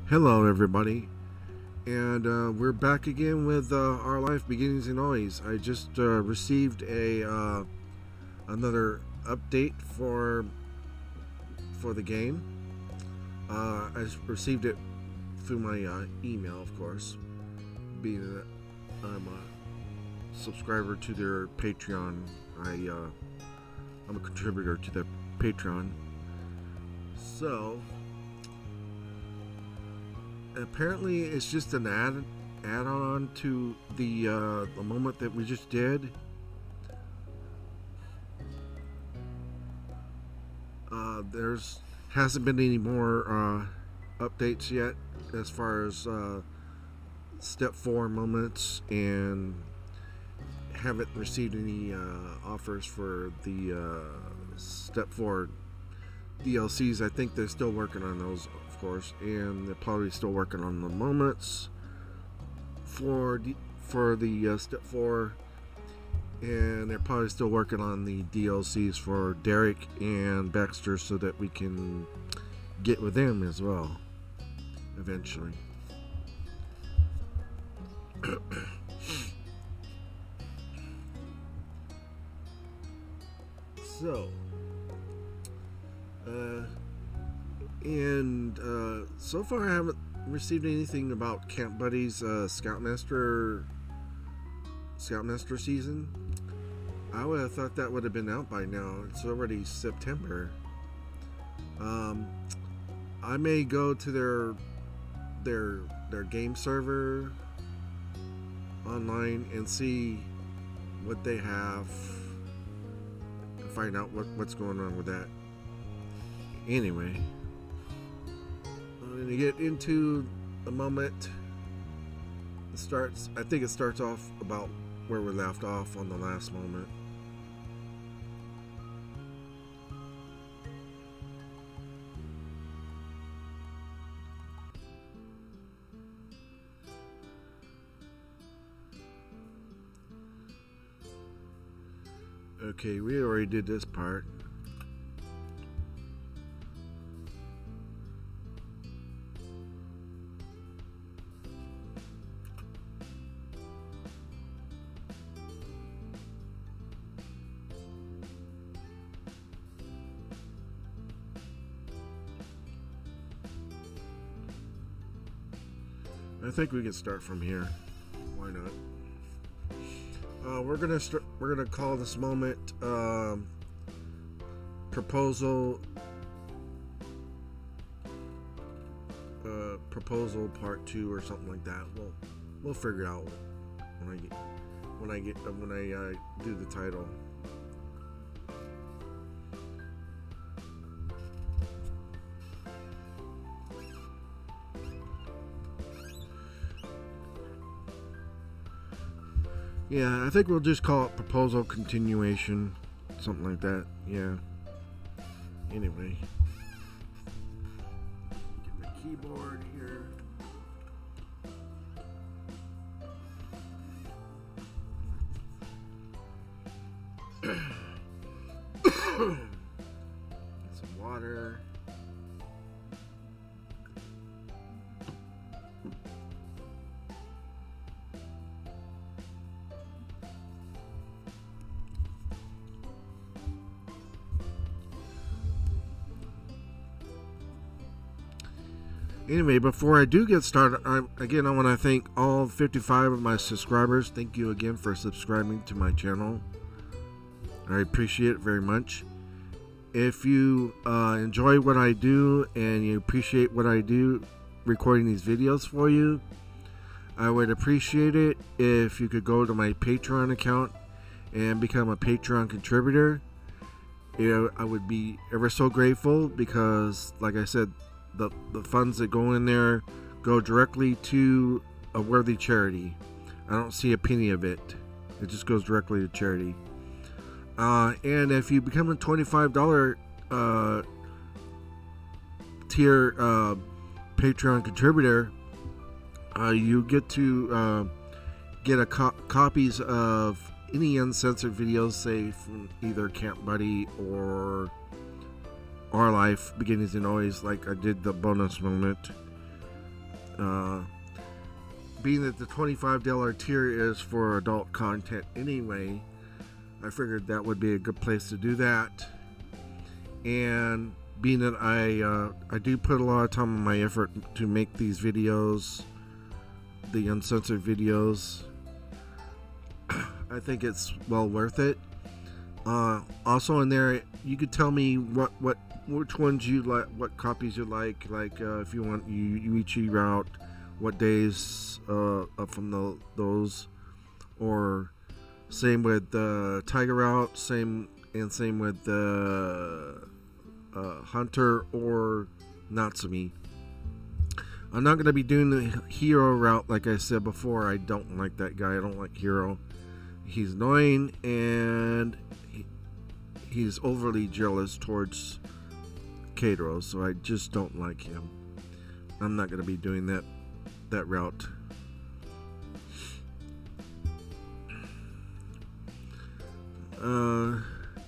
Hello, everybody, and we're back again with Our Life Beginnings and Always. I just received a another update for the game. I received it through my email, of course, being that I'm a subscriber to their Patreon. I'm a contributor to their Patreon, so. Apparently it's just an add-on to the moment that we just did. There's hasn't been any more updates yet as far as step 4 moments, and haven't received any offers for the step 4 DLCs. I think they're still working on those, of course, and they're probably still working on the moments for the step 4, and they're probably still working on the DLCs for Derek and Baxter so that we can get with them as well eventually. So so far I haven't received anything about Camp Buddy's Scoutmaster season. I would have thought that would have been out by now. It's already September. I may go to their game server online and see what they have and find out what's going on with that. Anyway, I'm going to get into the moment. I think it starts off about where we left off on the last moment. Okay, we already did this part. I think we can start from here. Why not? We're gonna call this moment proposal proposal part 2 or something like that. We'll figure it out when I do the title. Yeah, I think we'll just call it proposal continuation, something like that. Yeah. Anyway, get my keyboard here. Get some water. Anyway, before I do get started, I want to thank all 55 of my subscribers. Thank you again for subscribing to my channel. I appreciate it very much. If you enjoy what I do and you appreciate what I do recording these videos for you, I would appreciate it if you could go to my Patreon account and become a Patreon contributor. I would be ever so grateful because, like I said, the funds that go in there go directly to a worthy charity. I don't see a penny of it. It just goes directly to charity. And if you become a $25 tier Patreon contributor, you get to get copies of any uncensored videos, say from either Camp Buddy or Our Life Beginnings and Always, like I did the bonus moment. Being that the $25 tier is for adult content anyway, I figured that would be a good place to do that. And being that I do put a lot of time and my effort to make these videos, the uncensored videos, I think it's well worth it. Also in there, you could tell me which ones you like, what copies you like if you want Yuichi route, what days from those, or same with the Tiger route, same with the Hunter or Natsumi. I'm not going to be doing the Hero route. Like I said before, I don't like that guy. I don't like Hero. He's annoying and he's overly jealous towards Keitaro, so I just don't like him. I'm not going to be doing that route.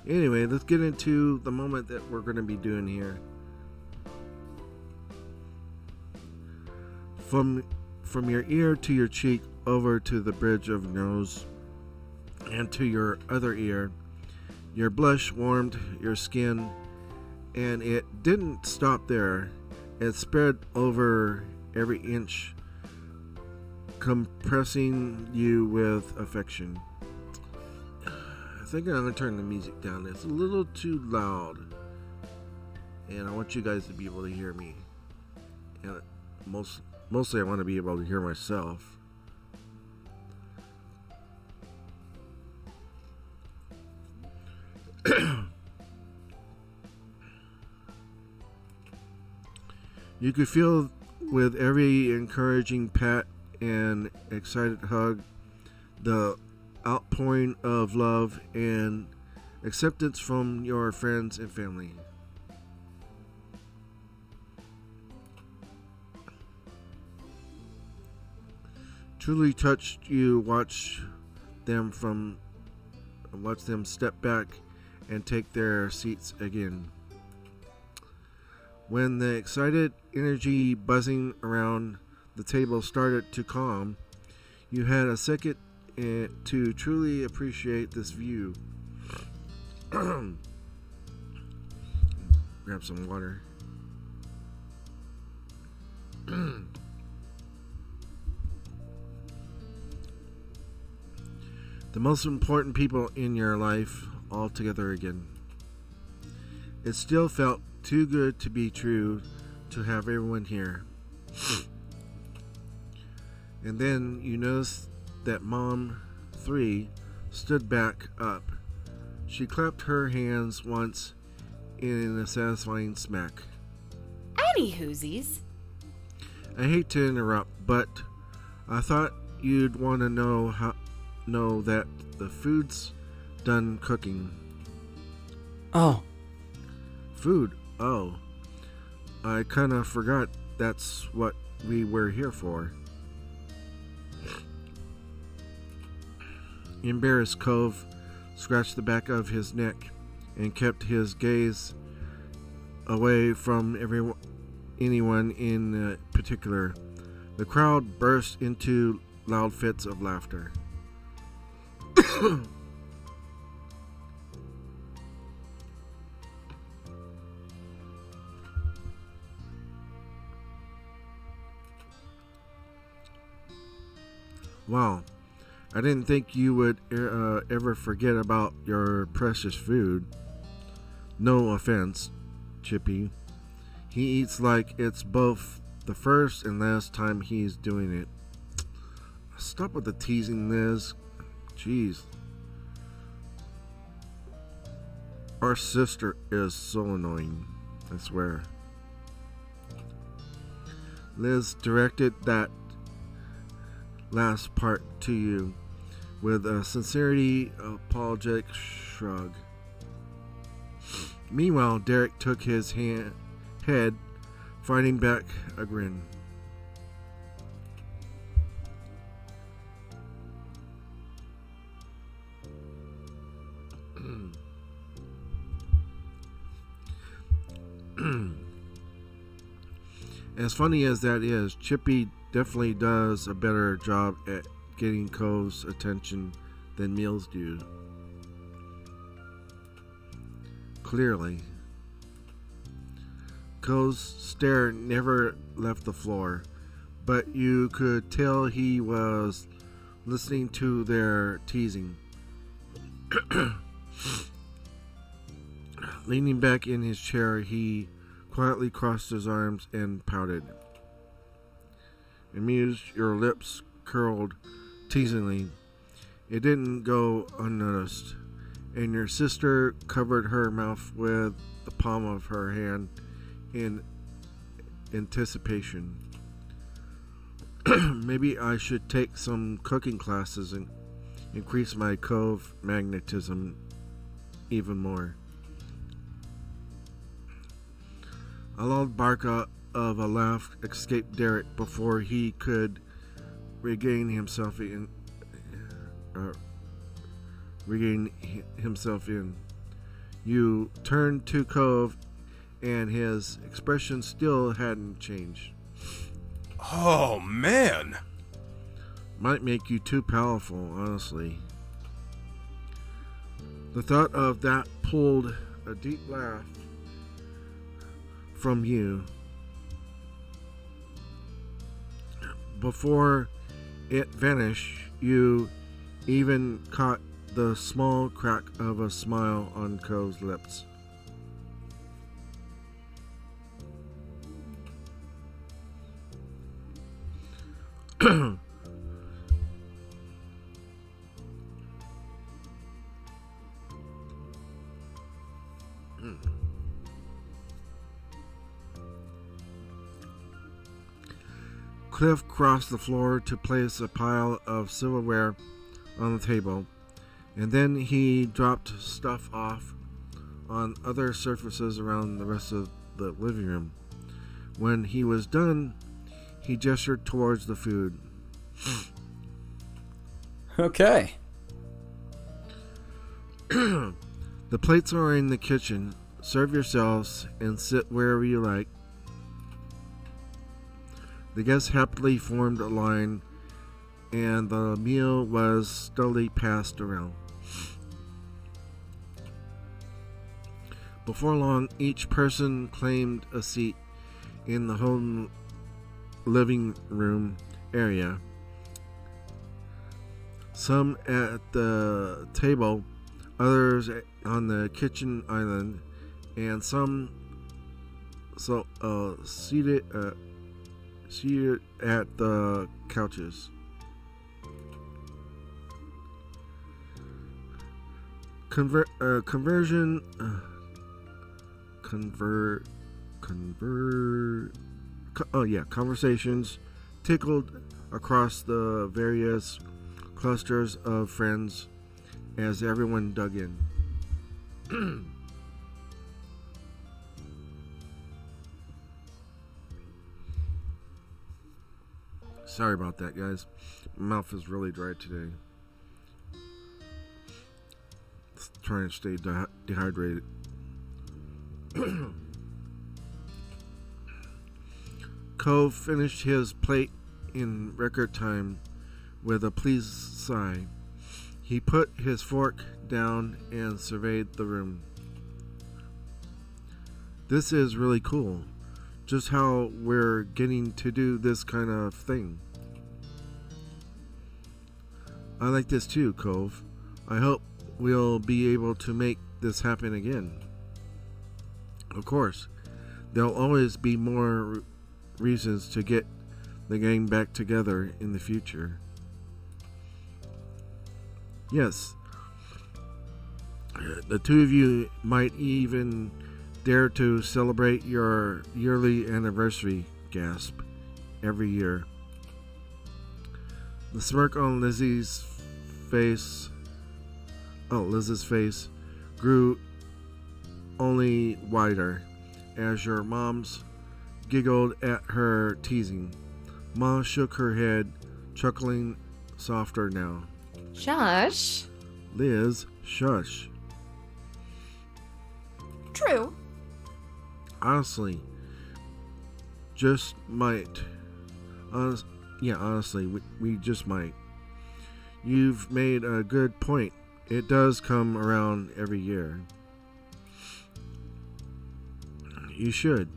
Anyway, let's get into the moment that we're going to be doing here. From your ear to your cheek, over to the bridge of nose, and to your other ear, your blush warmed your skin, and it didn't stop there. It spread over every inch, compressing you with affection. I think I'm going to turn the music down. It's a little too loud, and I want you guys to be able to hear me. And mostly I want to be able to hear myself. You could feel with every encouraging pat and excited hug the outpouring of love and acceptance from your friends and family. Truly touched you. Watch them step back and take their seats again. When the excited energy buzzing around the table started to calm, you had a second to truly appreciate this view. Grab some water. The most important people in your life all together again. It still felt too good to be true to have everyone here. And then you noticed that Mom 3 stood back up. She clapped her hands once in a satisfying smack. Any whoosies? I hate to interrupt, but I thought you'd want to know that the food's done cooking. Oh. Food? Oh. I kind of forgot that's what we were here for. Embarrassed Cove scratched the back of his neck and kept his gaze away from anyone in particular. The crowd burst into loud fits of laughter. Wow, I didn't think you would ever forget about your precious food. No offense, Chippy. He eats like it's both the first and last time he's doing it. Stop with the teasing, Liz. Jeez. Our sister is so annoying, I swear. Liz directed that last part to you with a sincerity apologetic shrug. Meanwhile, Derek took his head, fighting back a grin. As funny as that is, Chippy definitely does a better job at getting Cove's attention than meals do. Clearly. Cove's stare never left the floor, but you could tell he was listening to their teasing. Leaning back in his chair, he quietly crossed his arms and pouted. Amused, your lips curled teasingly. It didn't go unnoticed, and your sister covered her mouth with the palm of her hand in anticipation. Maybe I should take some cooking classes and increase my Cove magnetism even more. A loud bark of a laugh escaped Derek before he could regain himself in. You turned to Cove, and his expression still hadn't changed. Oh, man! Might make you too powerful, honestly. The thought of that pulled a deep laugh from you. Before it vanished, you even caught the small crack of a smile on Cove's lips. Cliff crossed the floor to place a pile of silverware on the table, and then he dropped stuff off on other surfaces around the rest of the living room. When he was done, he gestured towards the food. Okay. The plates are in the kitchen. Serve yourselves and sit wherever you like. The guests happily formed a line, and the meal was steadily passed around. Before long, each person claimed a seat in the home living room area. Some at the table, others on the kitchen island, and some seated at the couches. Conversations tickled across the various clusters of friends as everyone dug in. Sorry about that, guys. My mouth is really dry today. Trying to stay dehydrated. Cove finished his plate in record time with a pleased sigh. He put his fork down and surveyed the room. This is really cool. Just how we're getting to do this kind of thing. I like this too, Cove. I hope we'll be able to make this happen again. Of course, there'll always be more reasons to get the gang back together in the future. Yes, the two of you might even dare to celebrate your yearly anniversary, gasp, every year. The smirk on Liz's face grew only wider as your moms giggled at her teasing. Ma shook her head, chuckling softer now. Shush. Liz, shush. True. Honestly, just might. Yeah, honestly, we just might. You've made a good point. It does come around every year. You should.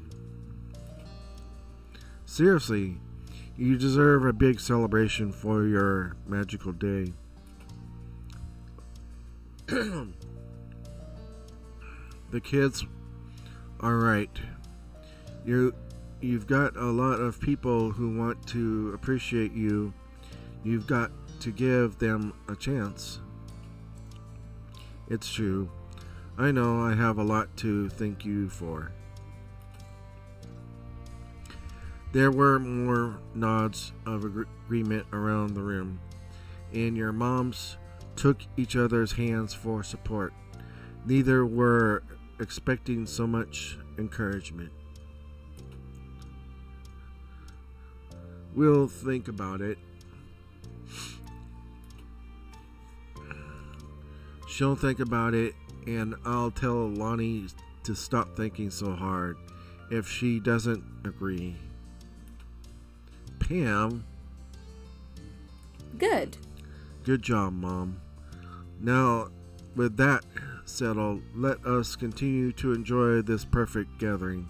Seriously, you deserve a big celebration for your magical day. The kids are right. You've got a lot of people who want to appreciate you. You've got to give them a chance. It's true. I know I have a lot to thank you for. There were more nods of agreement around the room, and your moms took each other's hands for support. Neither were expecting so much encouragement. We'll think about it. She'll think about it, and I'll tell Lonnie to stop thinking so hard if she doesn't agree. Pam. Good. Good job, Mom. Now, with that settled, let us continue to enjoy this perfect gathering.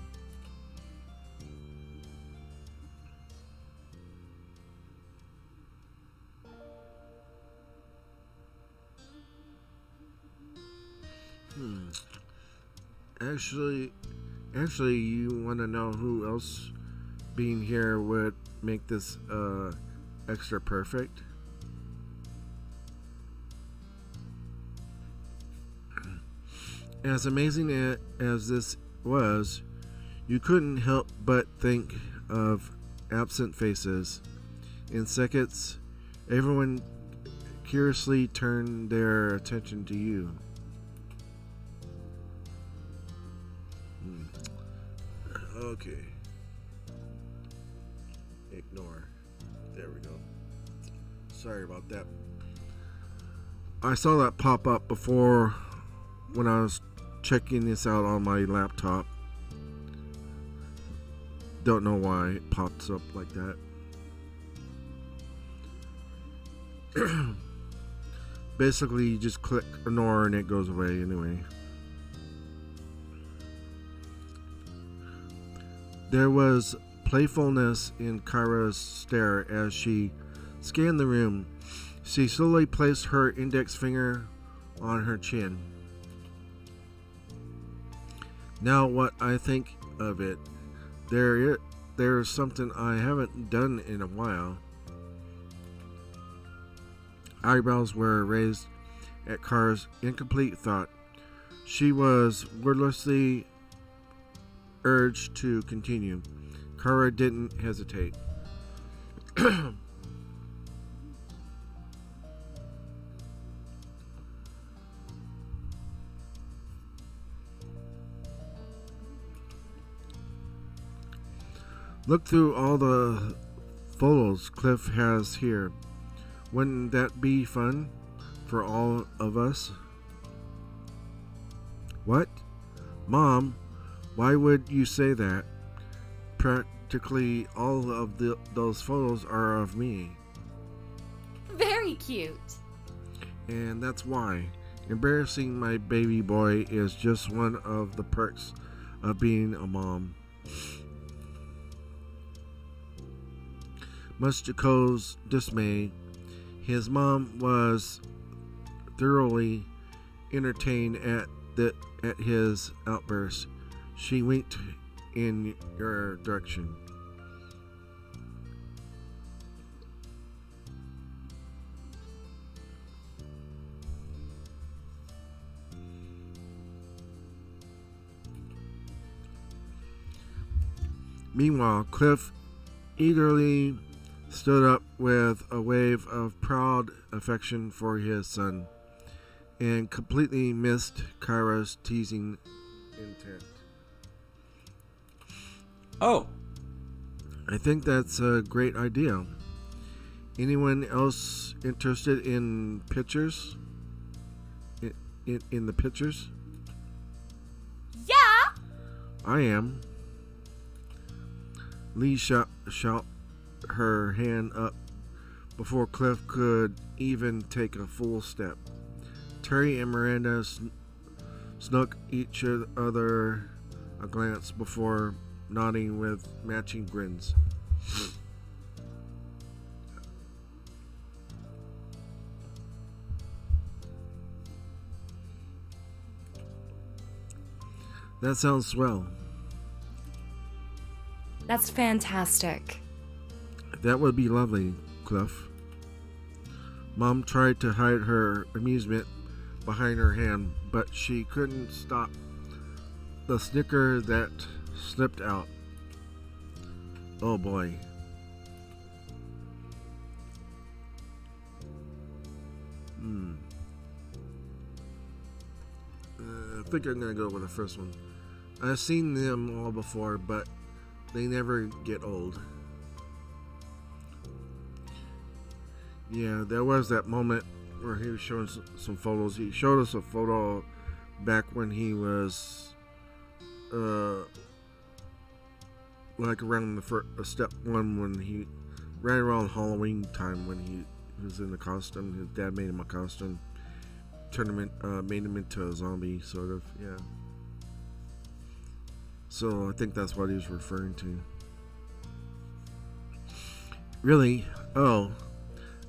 Actually, you want to know who else being here would make this extra perfect? As amazing as this was, you couldn't help but think of absent faces. In seconds, everyone curiously turned their attention to you. Okay. Ignore. There we go. Sorry about that. I saw that pop up before when I was checking this out on my laptop. Don't know why it pops up like that. Basically, you just click ignore and it goes away anyway. There was playfulness in Kyra's stare as she scanned the room. She slowly placed her index finger on her chin. Now what I think of it, there's something I haven't done in a while. Eyebrows were raised at Kyra's incomplete thought. She was wordlessly urged to continue. Kyra didn't hesitate. Look through all the photos Cliff has here. Wouldn't that be fun for all of us? What? Mom, why would you say that? Practically all of those photos are of me. Very cute. And that's why. Embarrassing my baby boy is just one of the perks of being a mom. Much to Cole's dismay, his mom was thoroughly entertained at his outburst. She winked in your direction. Meanwhile, Cliff eagerly stood up with a wave of proud affection for his son and completely missed Kyra's teasing intent. Oh, I think that's a great idea. Anyone else interested in pictures? In the pictures? Yeah. I am. Lee her hand up before Cliff could even take a full step. Terry and Miranda snuck each other a glance before nodding with matching grins. That sounds swell. That's fantastic. That would be lovely, Cliff. Mom tried to hide her amusement behind her hand, but she couldn't stop the snicker that slipped out. Oh boy. I think I'm gonna go with the first one. I've seen them all before, but they never get old. Yeah, there was that moment where he was showing some photos. He showed us a photo back when he was like around the step one, when he ran around Halloween time, when he was in the costume. His dad made him a costume, made him into a zombie, sort of. Yeah. So I think that's what he was referring to. Really? Oh,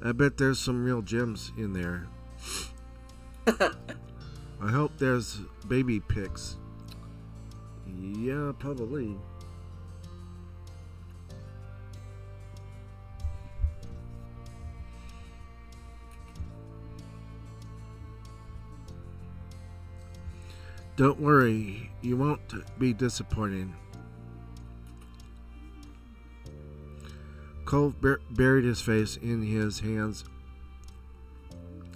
I bet there's some real gems in there. I hope there's baby pics. Yeah, probably. Don't worry, you won't be disappointed. Cole buried his face in his hands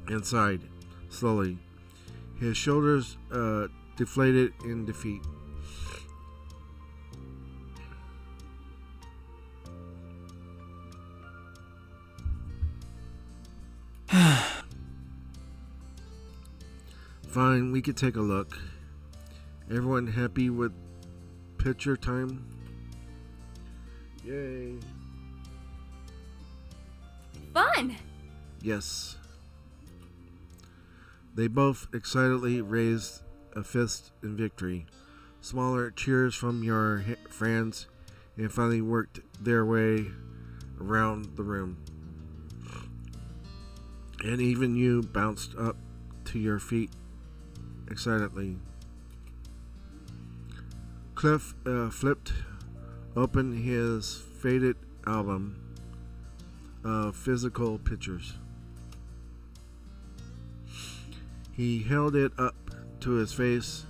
and sighed slowly. His shoulders deflated in defeat. Fine, we could take a look. Everyone happy with picture time? Yay. Fun! Yes. They both excitedly raised a fist in victory. Smaller cheers from your friends, and finally worked their way around the room. And even you bounced up to your feet excitedly. Cliff flipped open his faded album of physical pictures. He held it up to his face.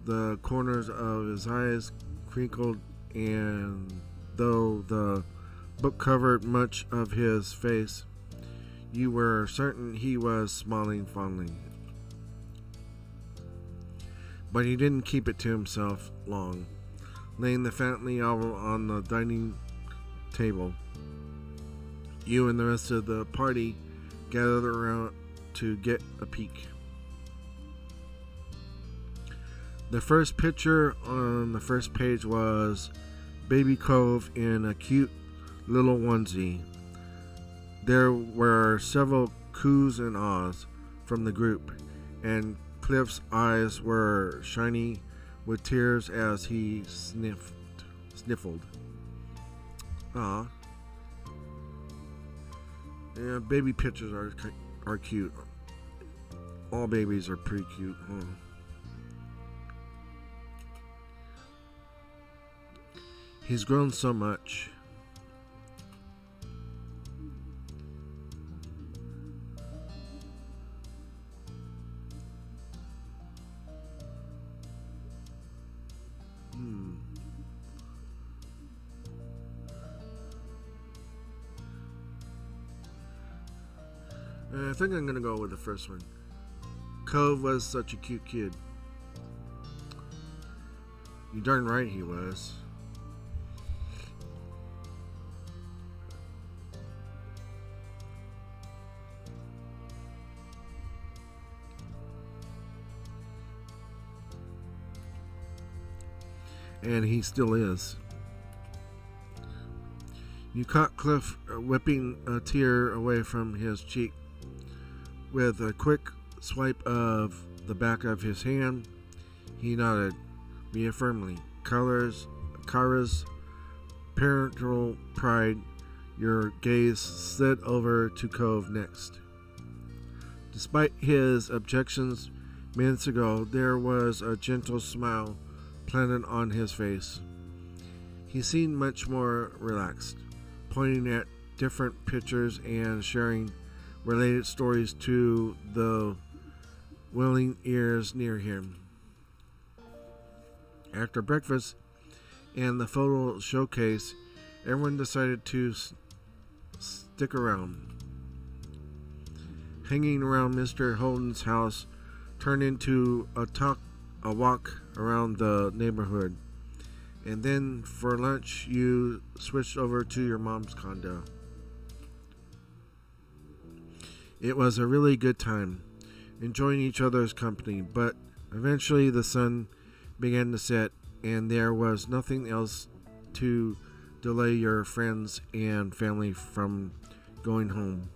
The corners of his eyes crinkled, and though the book covered much of his face, you were certain he was smiling fondly. But he didn't keep it to himself long. Laying the family album on the dining table, you and the rest of the party gathered around to get a peek. The first picture on the first page was Baby Cove in a cute little onesie. There were several coos and ahs from the group, and Cliff's eyes were shiny with tears as he sniffled. Ah, yeah, baby pictures are cute. All babies are pretty cute, huh? He's grown so much. I think I'm gonna go with the first one. Cove was such a cute kid. You darn right he was. And he still is. You caught Cliff whipping a tear away from his cheek. With a quick swipe of the back of his hand, he nodded, reaffirming Kara's parental pride. Your gaze slid over to Cove next. Despite his objections minutes ago, there was a gentle smile planted on his face. He seemed much more relaxed, pointing at different pictures and sharing related stories to the willing ears near him. After breakfast and the photo showcase, everyone decided to stick around. Hanging around Mr. Holden's house turned into a walk around the neighborhood. And then for lunch, you switched over to your mom's condo. It was a really good time, enjoying each other's company, but eventually the sun began to set, and there was nothing else to delay your friends and family from going home.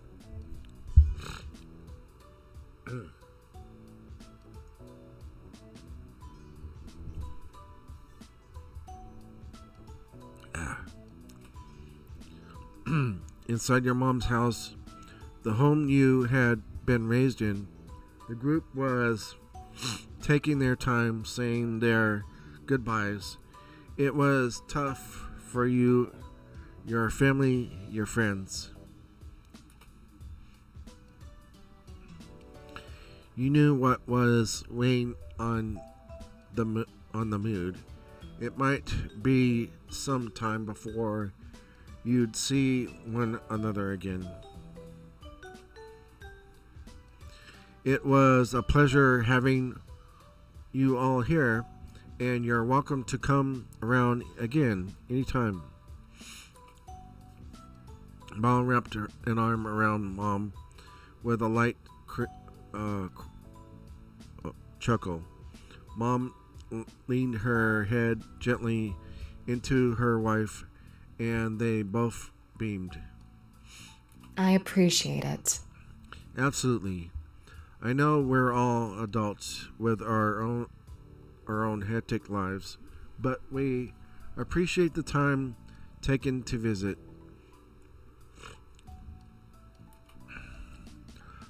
Inside your mom's house, the home you had been raised in, the group was taking their time saying their goodbyes. It was tough for you, your family, your friends. You knew what was weighing on the mood. It might be some time before you'd see one another again. It was a pleasure having you all here, and you're welcome to come around again anytime. Mom wrapped an arm around Mom with a light chuckle. Mom leaned her head gently into her wife, and they both beamed. I appreciate it. Absolutely. I know we're all adults with our own hectic lives, but we appreciate the time taken to visit.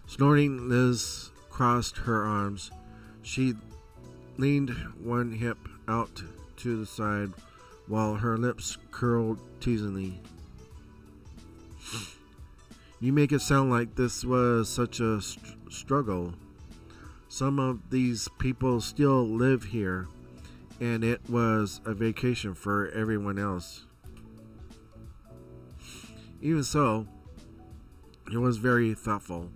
Snorting, Liz crossed her arms. She leaned one hip out to the side while her lips curled teasingly. You make it sound like this was such a struggle. Some of these people still live here, and it was a vacation for everyone else. Even so, it was very thoughtful,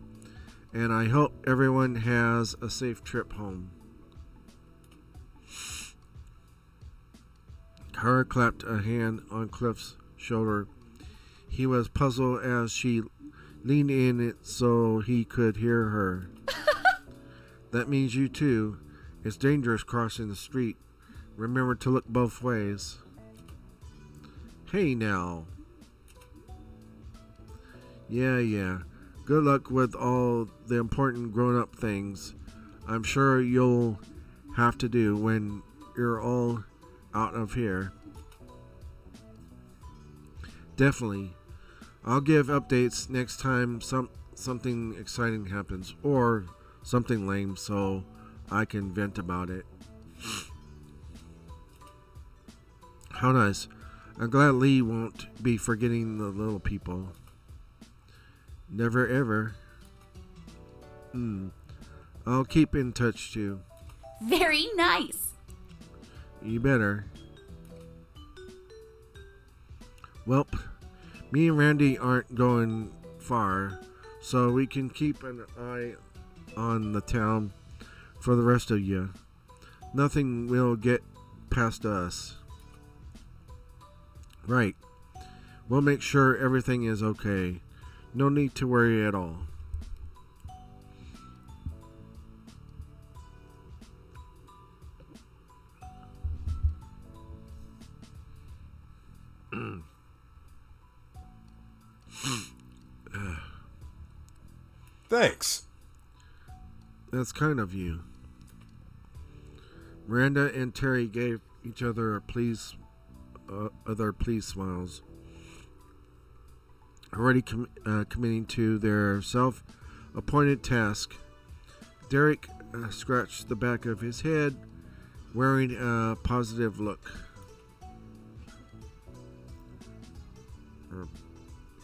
and I hope everyone has a safe trip home. Kara clapped a hand on Cliff's shoulder. He was puzzled as she leaned in it so he could hear her. That means you too. It's dangerous crossing the street. Remember to look both ways. Hey now. Yeah. Good luck with all the important grown-up things I'm sure you'll have to do when you're all out of here. Definitely. I'll give updates next time something exciting happens, or something lame, so I can vent about it. How nice. I'm glad Lee won't be forgetting the little people. Never ever. I'll keep in touch too. Very nice. You better. Welp, me and Randy aren't going far, so we can keep an eye on the town for the rest of you. Nothing will get past us. Right. We'll make sure everything is okay. No need to worry at all. Thanks. That's kind of you. Miranda and Terry gave each other pleased smiles, already committing to their self-appointed task. Derek scratched the back of his head, wearing a positive look. Or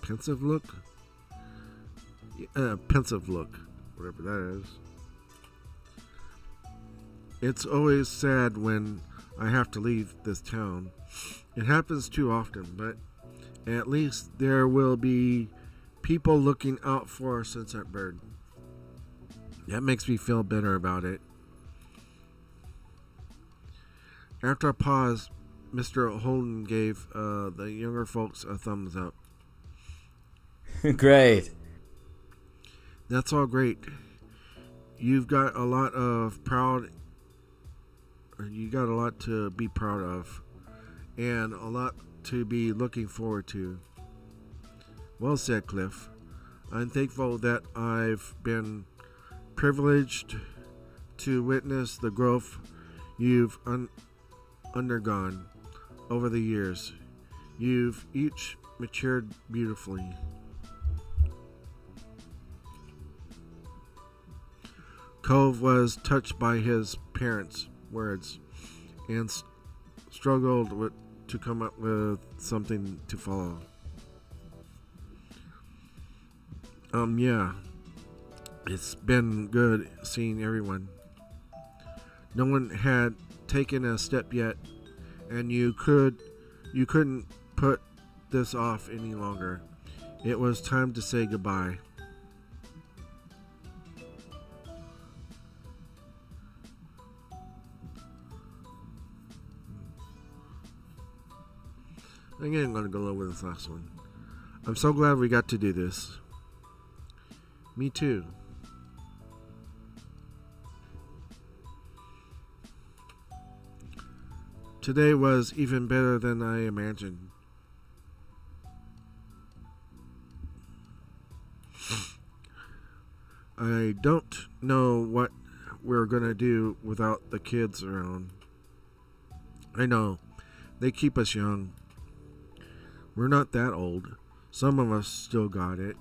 pensive look? Pensive look, whatever that is. It's always sad when I have to leave this town. It happens too often, but at least there will be people looking out for Sunset Bird. That makes me feel better about it. After a pause, Mr. Holden gave the younger folks a thumbs up. Great. That's all great. You got a lot to be proud of, and a lot to be looking forward to. Well said, Cliff. I'm thankful that I've been privileged to witness the growth you've undergone over the years. You've each matured beautifully. Cove was touched by his parents' words and struggled to come up with something to follow. Yeah. It's been good seeing everyone. No one had taken a step yet, and you couldn't put this off any longer. It was time to say goodbye. Again, I'm going to go over this last one. I'm so glad we got to do this. Me too. Today was even better than I imagined. I don't know what we're going to do without the kids around. I know, they keep us young. We're not that old. Some of us still got it.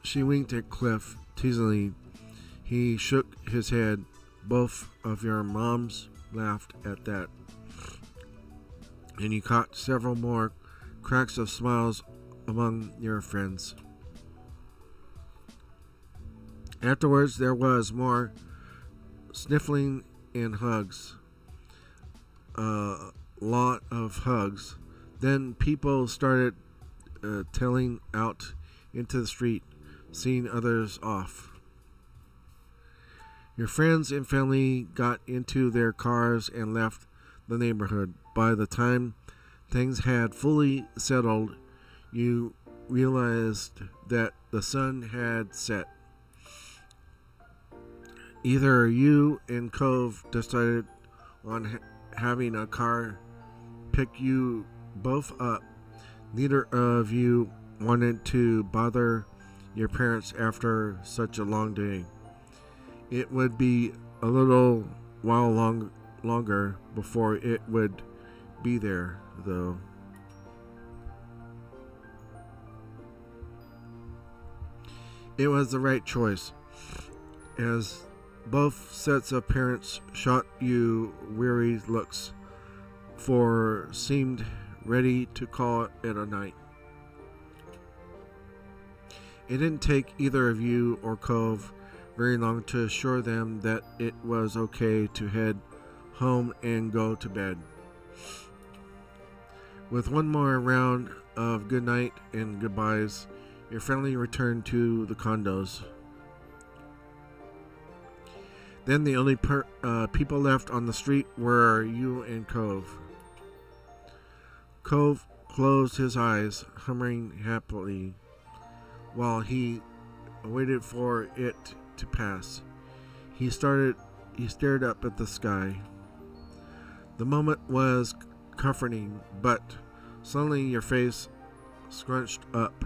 She winked at Cliff teasingly. He shook his head. Both of your moms laughed at that. And you caught several more cracks of smiles among your friends. Afterwards, there was more sniffling and hugs. A lot of hugs. Then people started tailing out into the street, seeing others off. Your friends and family got into their cars and left the neighborhood. By the time things had fully settled, you realized that the sun had set. Either you and Cove decided on having a car pick you both up. Neither of you wanted to bother your parents after such a long day. It would be a little while longer before it would be there, though. It was the right choice, as both sets of parents shot you weary looks, for seemed ready to call it a night. It didn't take either of you or Cove very long to assure them that it was okay to head home and go to bed. With one more round of goodnight and goodbyes, your family returned to the condos. Then the only people left on the street were you and Cove. Cove closed his eyes, humming happily, while he waited for it to pass. He stared up at the sky. The moment was comforting, but suddenly your face scrunched up,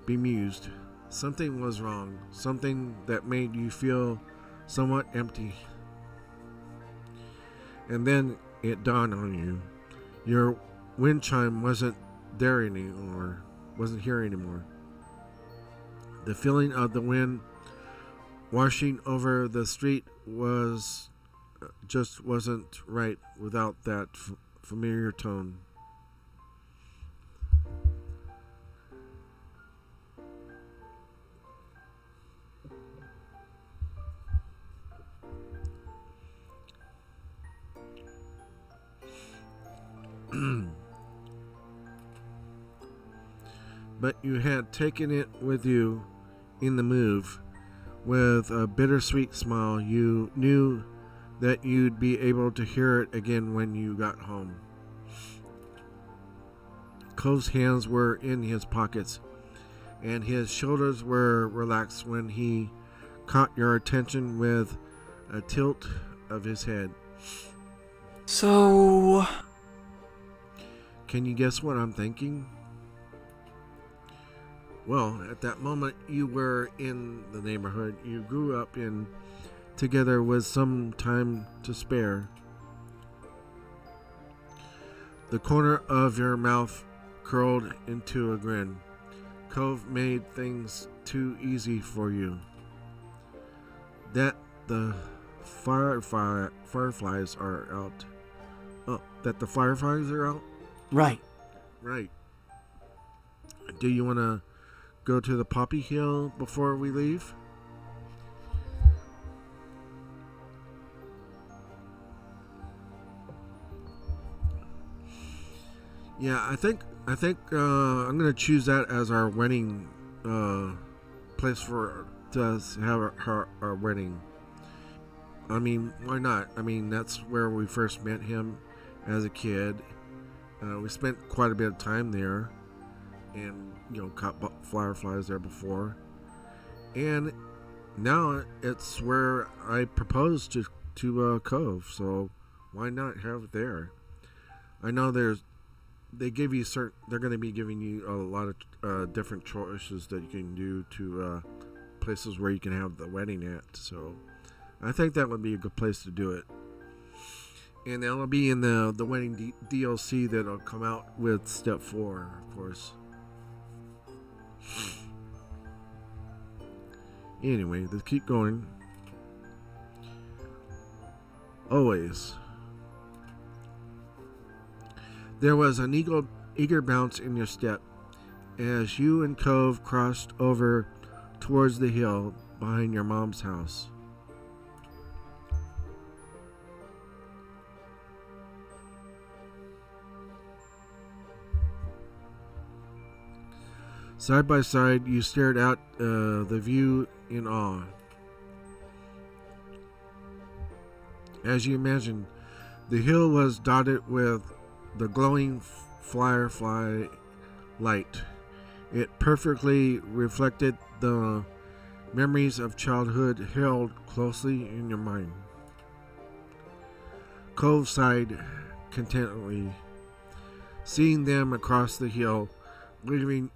bemused. Something was wrong, something that made you feel somewhat empty. And then it dawned on you. Your wind chime wasn't there anymore, wasn't here anymore. The feeling of the wind washing over the street wasn't right without that familiar tone. But you had taken it with you in the move. With a bittersweet smile, you knew that you'd be able to hear it again when you got home. Cove's hands were in his pockets, and his shoulders were relaxed when he caught your attention with a tilt of his head. So... Can you guess what I'm thinking? Well, at that moment, you were in the neighborhood you grew up in together with some time to spare. The corner of your mouth curled into a grin. Cove made things too easy for you. That the fireflies are out. Oh, that the fireflies are out? Right. Right. Do you want to go to the Poppy Hill before we leave? Yeah, I think I'm gonna choose that as our wedding place for us to have our wedding. I mean, why not? I mean, that's where we first met him as a kid. We spent quite a bit of time there, and caught fireflies there before. And now it's where I proposed to Cove, so why not have it there? I know they give you they're going to be giving you a lot of different choices that you can do to places where you can have the wedding at. So I think that would be a good place to do it. And that'll be in the wedding DLC that'll come out with Step 4, of course. Anyway, let's keep going. Always. There was an eager bounce in your step as you and Cove crossed over towards the hill behind your mom's house. Side by side, you stared out the view in awe. As you imagined, the hill was dotted with the glowing firefly light. It perfectly reflected the memories of childhood held closely in your mind. Cove sighed contentedly, seeing them across the hill, living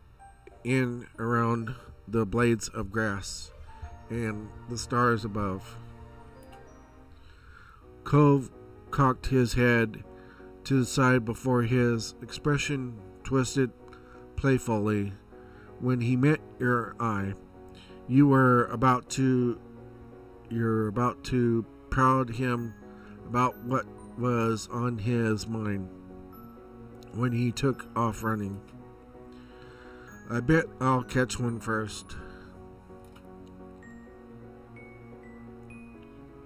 in around the blades of grass and the stars above. Cove cocked his head to the side before his expression twisted playfully when he met your eye. You're about to prod him about what was on his mind when he took off running. I bet I'll catch one first.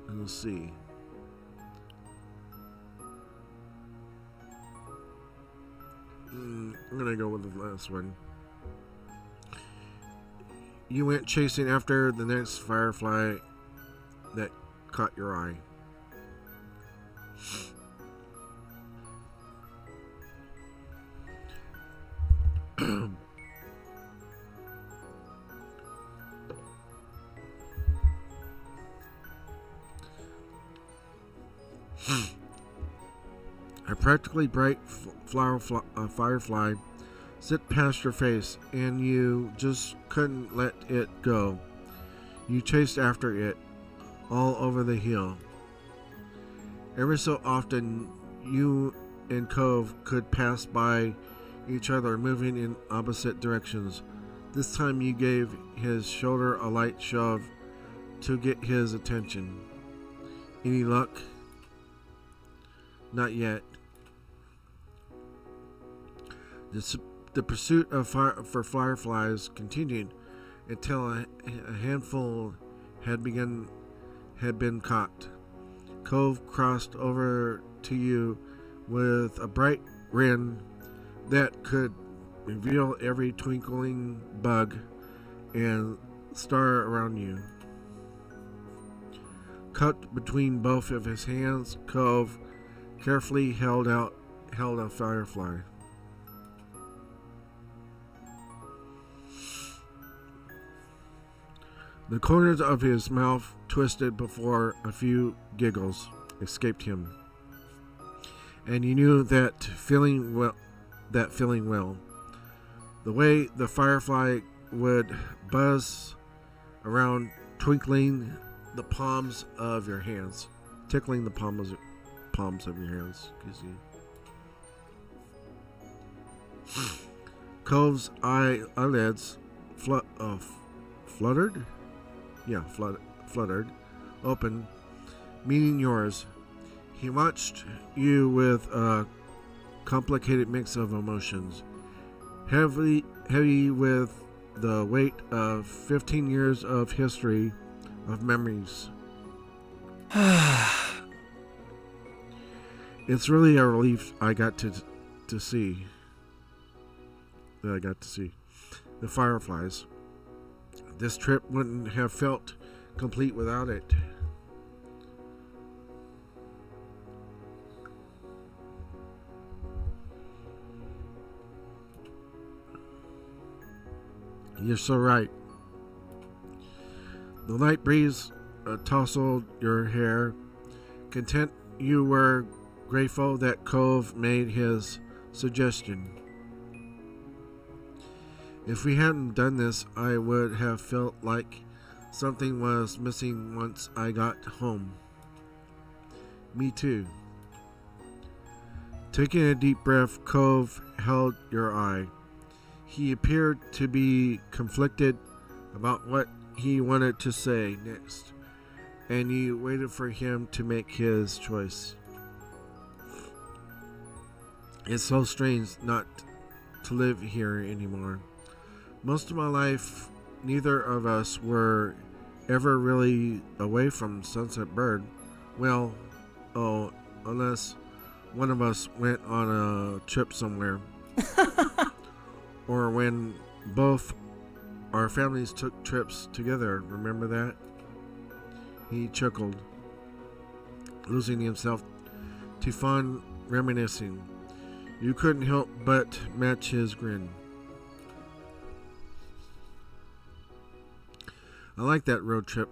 We'll see. I'm gonna go with the last one. You went chasing after the next firefly that caught your eye. A practically bright firefly zipped past your face, and you just couldn't let it go. You chased after it all over the hill. Every so often, you and Cove could pass by each other, moving in opposite directions. This time you gave his shoulder a light shove to get his attention. Any luck? Not yet. The pursuit for fireflies continued until a handful had been caught. Cove crossed over to you with a bright grin that could reveal every twinkling bug and star around you. Cut between both of his hands, Cove carefully held a firefly. The corners of his mouth twisted before a few giggles escaped him, and you knew that feeling well. The way the firefly would buzz around, tickling the palms of your hands. Cove's eyelids fluttered open, meeting yours. He watched you with a complicated mix of emotions, heavy with the weight of 15 years of history of memories. It's really a relief I got to see the fireflies. This trip wouldn't have felt complete without it. You're so right. The light breeze tousled your hair. Content you were grateful that Cove made his suggestion. If we hadn't done this, I would have felt like something was missing once I got home. Me too. Taking a deep breath, Cove held your eye. He appeared to be conflicted about what he wanted to say next, and you waited for him to make his choice. It's so strange not to live here anymore. Most of my life, neither of us were ever really away from Sunset Bird. Well, unless one of us went on a trip somewhere. Or when both our families took trips together. Remember that? He chuckled, losing himself to fond reminiscing. You couldn't help but match his grin. I like that road trip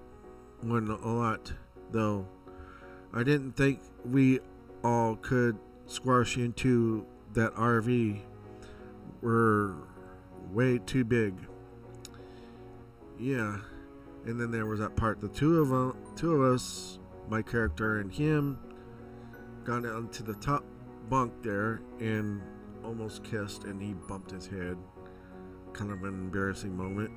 one a lot, though. I didn't think we all could squash into that RV. We're way too big. Yeah, and then there was that part. The two of us, my character and him, got onto the top bunk there and almost kissed, and he bumped his head. Kind of an embarrassing moment.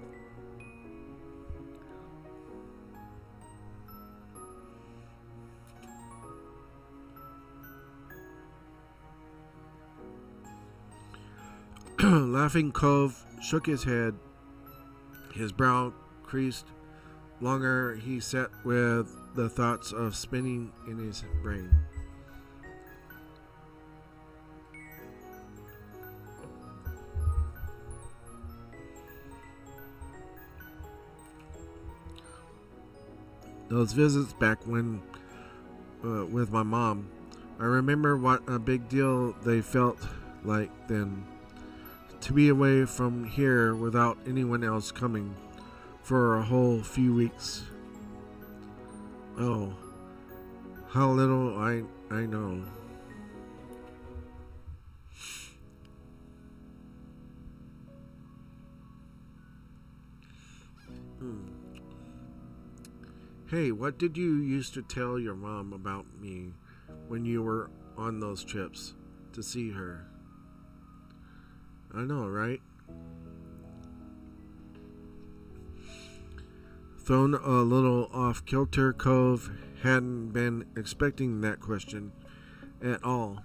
Laughing, Cove shook his head. His brow creased. Longer he sat with the thoughts of spinning in his brain. Those visits back when with my mom, I remember what a big deal they felt like then. To be away from here without anyone else coming for a whole few weeks. Oh, How little I know. Hey, what did you used to tell your mom about me when you were on those trips to see her? I know, right? Thrown a little off kilter, Cove hadn't been expecting that question at all.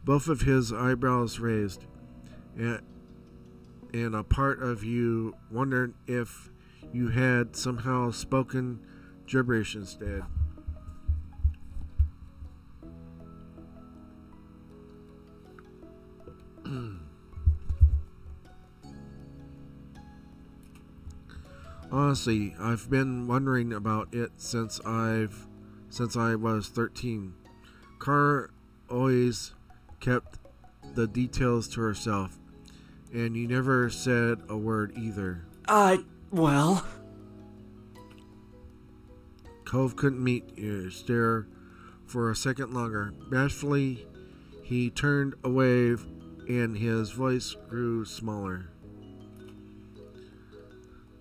Both of his eyebrows raised, and a part of you wondered if you had somehow spoken gibberish instead. Honestly, I've been wondering about it since I was 13. Kara always kept the details to herself, and you never said a word either. Well... Cove couldn't meet your stare for a second longer. Bashfully, he turned away, and his voice grew smaller.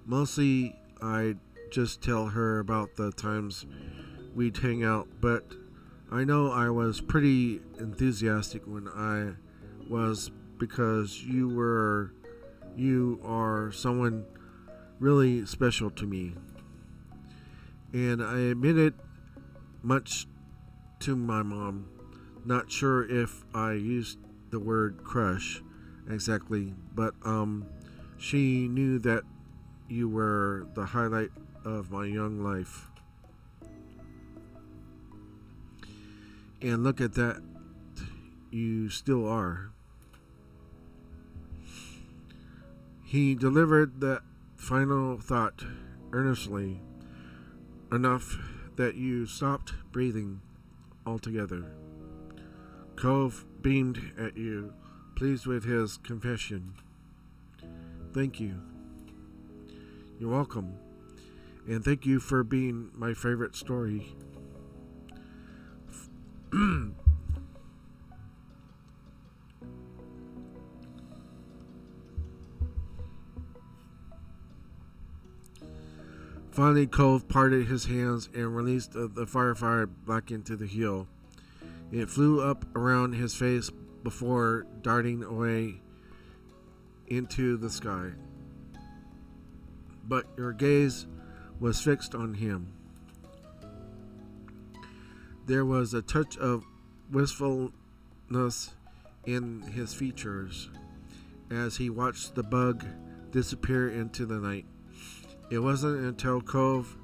Mostly, I'd just tell her about the times we'd hang out, but I know I was pretty enthusiastic when I was, because you are someone really special to me. And I admitted much to my mom. Not sure if I used the word crush exactly, but she knew that you were the highlight of my young life. And look at that, you still are. He delivered that final thought earnestly, enough that you stopped breathing altogether. Cove beamed at you, pleased with his confession. Thank you. You're welcome. And thank you for being my favorite story. Finally, Cove parted his hands and released the firefly back into the heel. It flew up around his face before darting away into the sky. But your gaze was fixed on him. There was a touch of wistfulness in his features as he watched the bug disappear into the night. It wasn't until Cove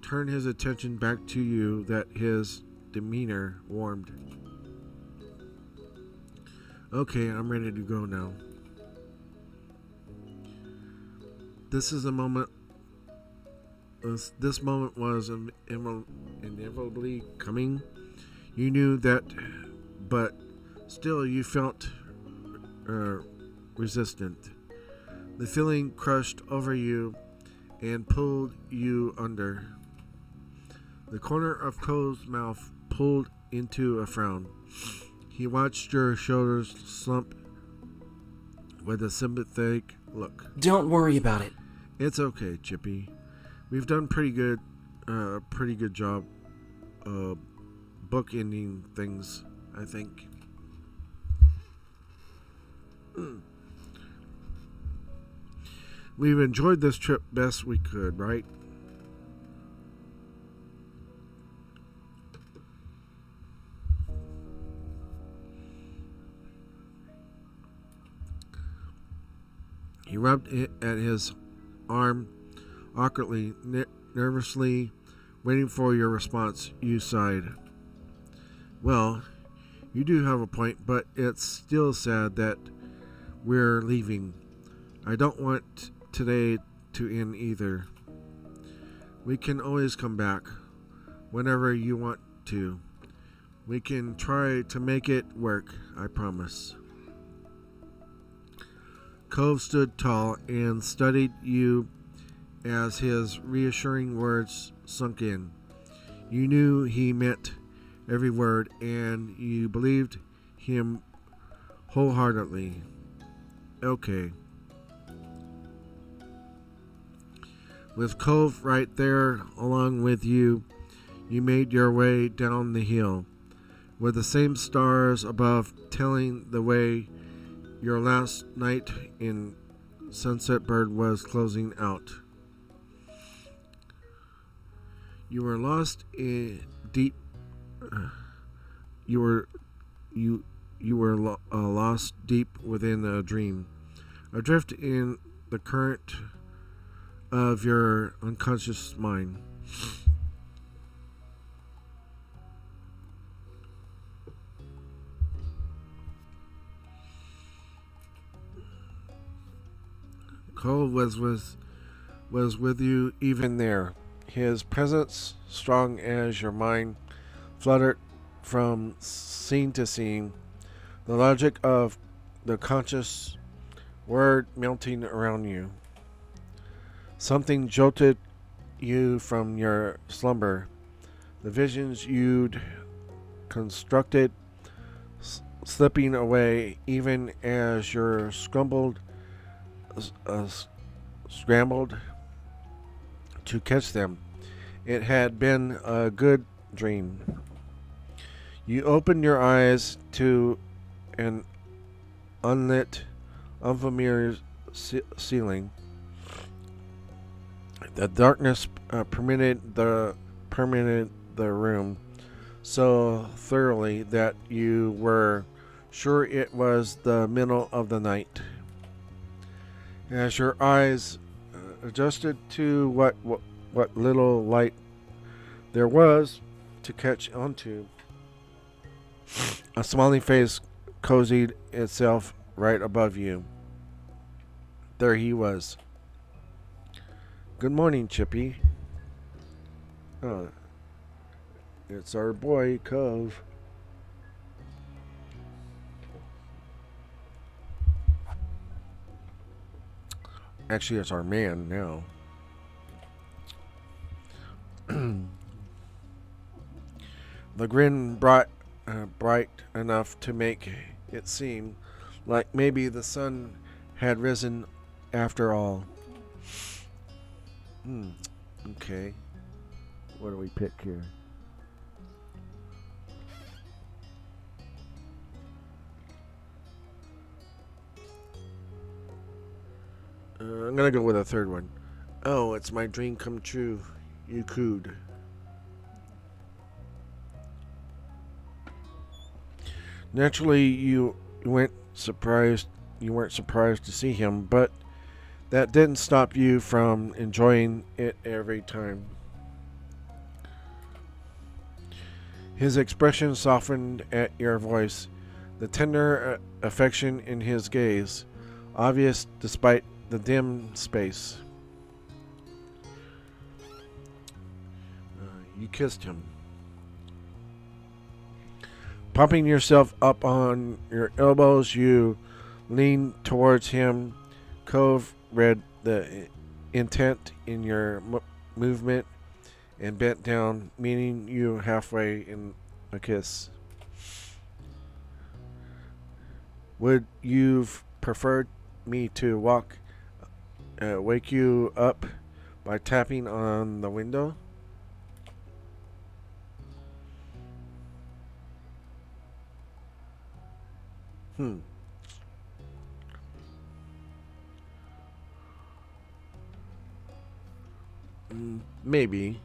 turned his attention back to you that his demeanor warmed. Okay, I'm ready to go now. This is a moment. This moment was inevitably coming. You knew that, but still you felt resistant. The feeling crushed over you and pulled you under. The corner of Cove's mouth pulled into a frown. He watched your shoulders slump with a sympathetic look. Don't worry about it. It's okay, Chippy. We've done pretty good job bookending things, I think. We've enjoyed this trip best we could, right? He rubbed it at his arm awkwardly, nervously, waiting for your response. You sighed. Well, you do have a point, but it's still sad that we're leaving. I don't want today to end either. We can always come back whenever you want to. We can try to make it work, I promise. Cove stood tall and studied you as his reassuring words sunk in. You knew he meant every word, and you believed him wholeheartedly. Okay. With Cove right there along with you, you made your way down the hill, with the same stars above telling the way your last night in Sunset Bird was closing out. You were lost in deep. Lost deep within a dream, adrift in the current of your unconscious mind. Cole was with you even there. His presence, strong as your mind, fluttered from scene to scene, the logic of the conscious word melting around you. Something jolted you from your slumber. The visions you'd constructed slipping away even as your scrambled to catch them. It had been a good dream. You opened your eyes to an unlit, unfamiliar ceiling. The darkness permeated the room so thoroughly that you were sure it was the middle of the night. As your eyes adjusted to what little light there was to catch onto, a smiling face cozied itself right above you. There he was. Good morning, Chippy. Oh, it's our boy, Cove. Actually, it's our man now. The grin bright enough to make it seem like maybe the sun had risen after all. Okay. What do we pick here? I'm gonna go with a third one. Oh, it's my dream come true. You cooed. Naturally, you weren't surprised to see him, but that didn't stop you from enjoying it every time. His expression softened at your voice, the tender affection in his gaze, obvious despite the dim space. You kissed him. Pumping yourself up on your elbows, you leaned towards him. Cove read the intent in your movement and bent down, meeting you halfway in a kiss. Would you've preferred me to wake you up by tapping on the window? Maybe.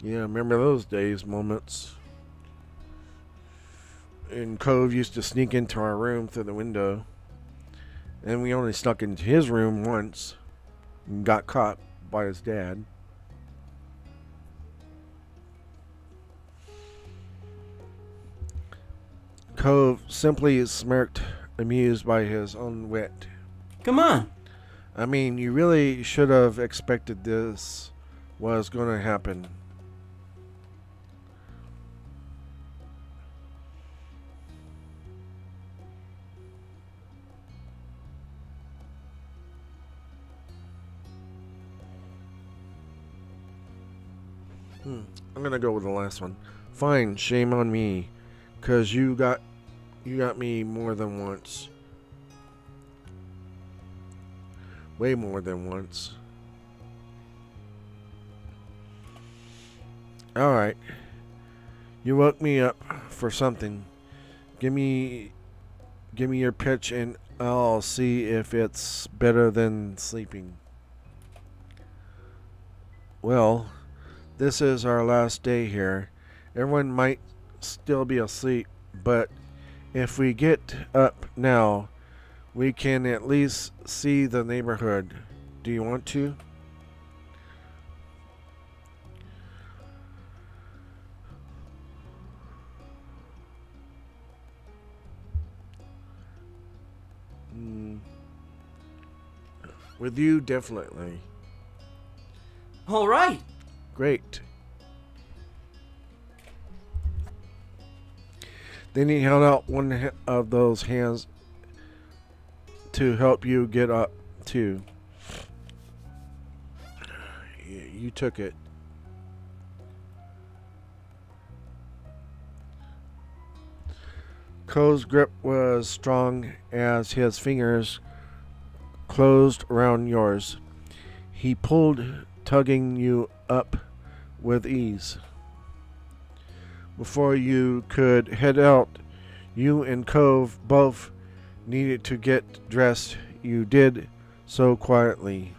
Yeah, remember those days, moments. And Cove used to sneak into our room through the window. And we only snuck into his room once and got caught by his dad. Cove simply smirked, amused by his own wit. Come on. I mean, you really should have expected this was going to happen. I'm gonna go with the last one. Fine, shame on me, 'cause you got me more than once. Way more than once. Alright. You woke me up for something. Give me your pitch and I'll see if it's better than sleeping. Well, this is our last day here. Everyone might still be asleep, but if we get up now, we can at least see the neighborhood. Do you want to? With you, definitely. All right. Great. Then he held out one of those hands to help you get up, too. You took it. Ko's grip was strong as his fingers closed around yours. He pulled, tugging you up with ease. Before you could head out, you and Cove both needed to get dressed. You did so quietly.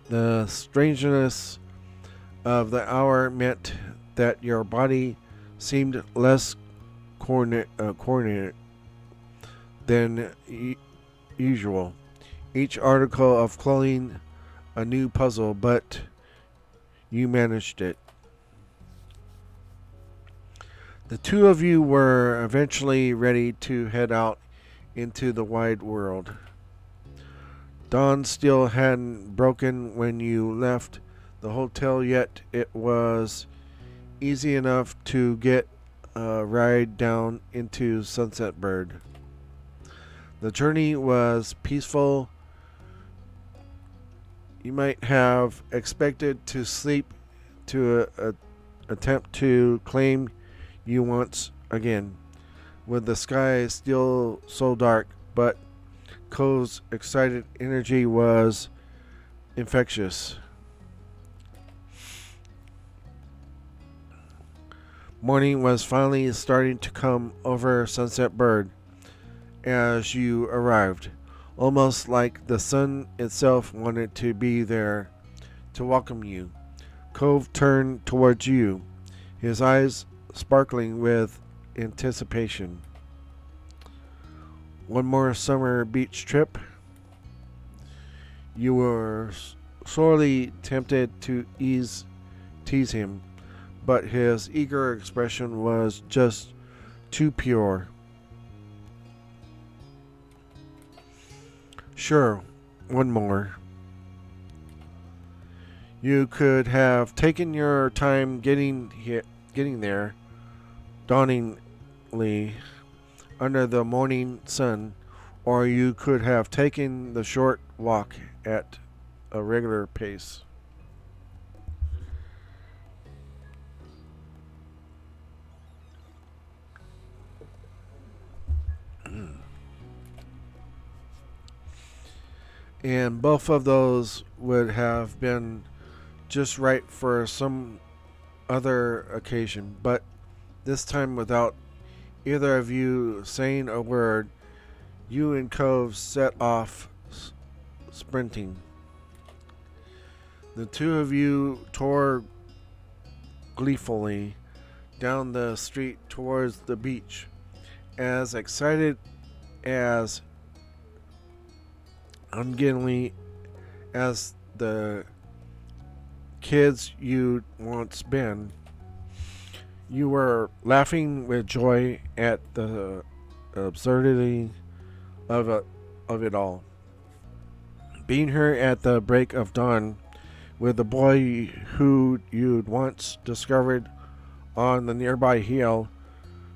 The strangeness of the hour meant that your body seemed less coordinated than usual. Each article of clothing a new puzzle, but you managed it. The two of you were eventually ready to head out into the wide world. Dawn still hadn't broken when you left the hotel yet. It was easy enough to get a ride down into Sunset Bird. The journey was peaceful. You might have expected to sleep to attempt to claim you once again, with the sky still so dark, but Ko's excited energy was infectious. Morning was finally starting to come over Sunset Bird as you arrived, almost like the sun itself wanted to be there to welcome you. Cove turned towards you, his eyes sparkling with anticipation. One more summer beach trip? You were sorely tempted to tease him, but his eager expression was just too pure. Sure, one more. You could have taken your time getting there, dawningly under the morning sun, or you could have taken the short walk at a regular pace. And both of those would have been just right for some other occasion, but this time without either of you saying a word, you and Cove set off sprinting. The two of you tore gleefully down the street towards the beach, as excited as ungainly as the kids you'd once been. You were laughing with joy at the absurdity of it all. Being here at the break of dawn with the boy who you'd once discovered on the nearby hill,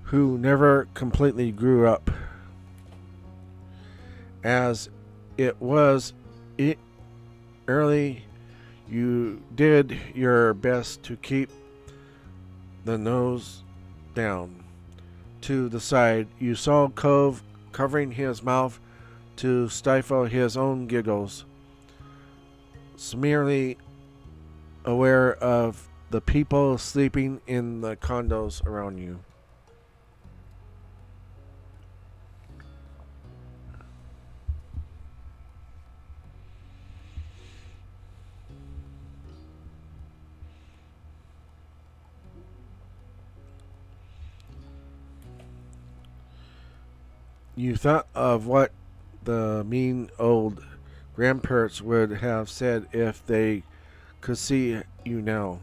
who never completely grew up. As it was early, You did your best to keep the nose down. To the side, you saw Cove covering his mouth to stifle his own giggles, smearily aware of the people sleeping in the condos around you. You thought of what the mean old grandparents would have said if they could see you now.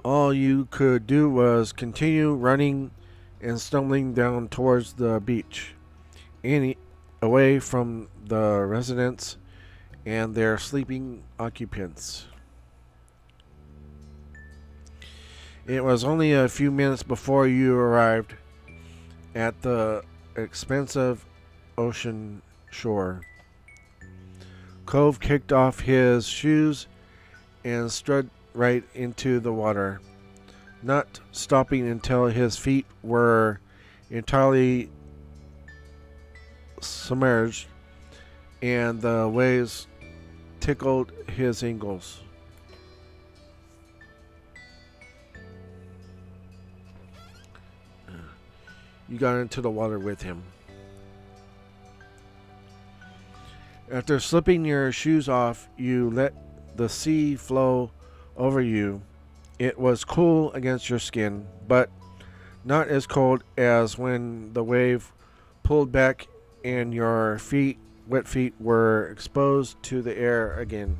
All you could do was continue running and stumbling down towards the beach, away from the residents and their sleeping occupants. It was only a few minutes before you arrived at the expensive ocean shore. Cove kicked off his shoes and strode right into the water, not stopping until his feet were entirely submerged and the waves tickled his ankles. You got into the water with him. After slipping your shoes off, you let the sea flow over you. It was cool against your skin, but not as cold as when the wave pulled back and your wet feet were exposed to the air again.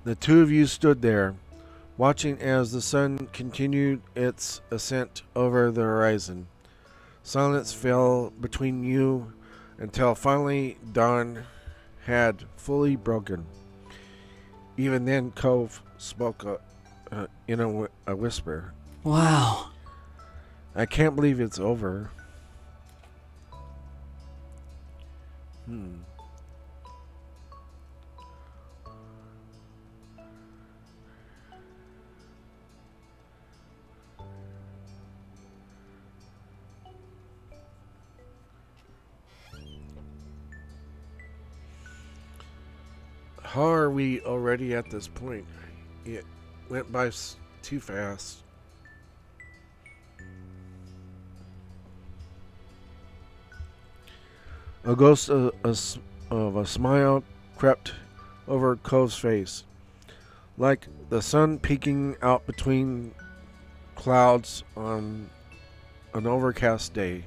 The two of you stood there, watching as the sun continued its ascent over the horizon. Silence fell between you until finally dawn had fully broken. Even then, Cove spoke in a whisper. Wow. I can't believe it's over. How are we already at this point? It went by too fast. A ghost of a smile crept over Cove's face, like the sun peeking out between clouds on an overcast day.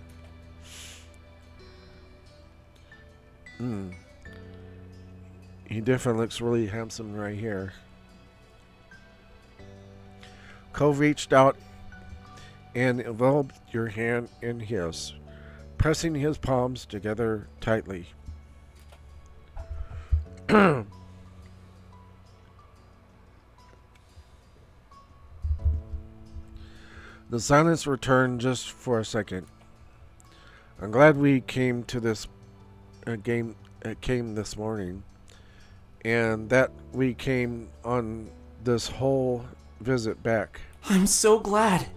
He definitely looks really handsome right here. Cove reached out and enveloped your hand in his, pressing his palms together tightly. The silence returned just for a second. I'm glad we came to this came this morning, and that we came on this whole visit back. I'm so glad.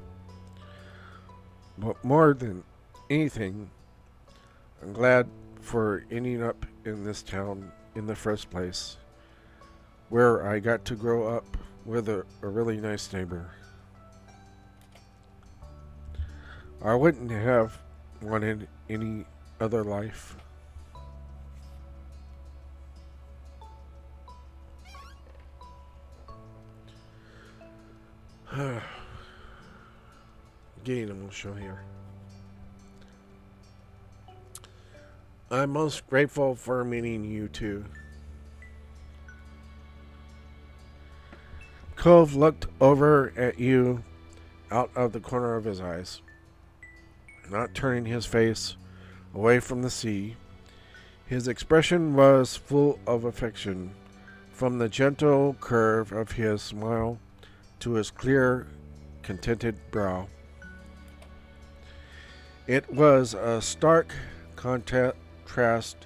But more than anything, I'm glad for ending up in this town in the first place, where I got to grow up with a really nice neighbor. I wouldn't have wanted any other life. Getting emotional here. I'm most grateful for meeting you two. Cove looked over at you out of the corner of his eyes, not turning his face away from the sea. His expression was full of affection, from the gentle curve of his smile to his clear, contented brow. It was a stark contrast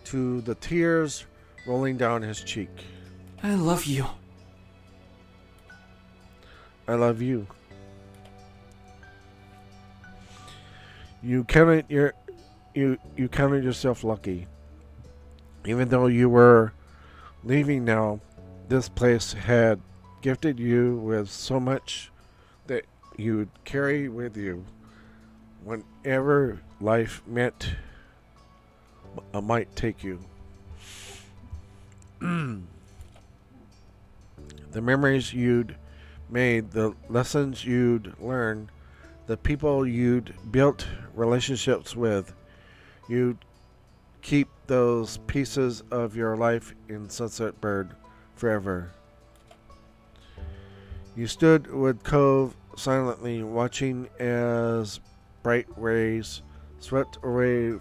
to the tears rolling down his cheek. I love you. I love you. You counted yourself lucky. Even though you were leaving now, this place had gifted you with so much that you'd carry with you whenever life might take you. The memories you'd made, the lessons you'd learned, the people you'd built relationships with, you'd keep those pieces of your life in Sunset Bird forever. You stood with Cove silently, watching as bright rays swept away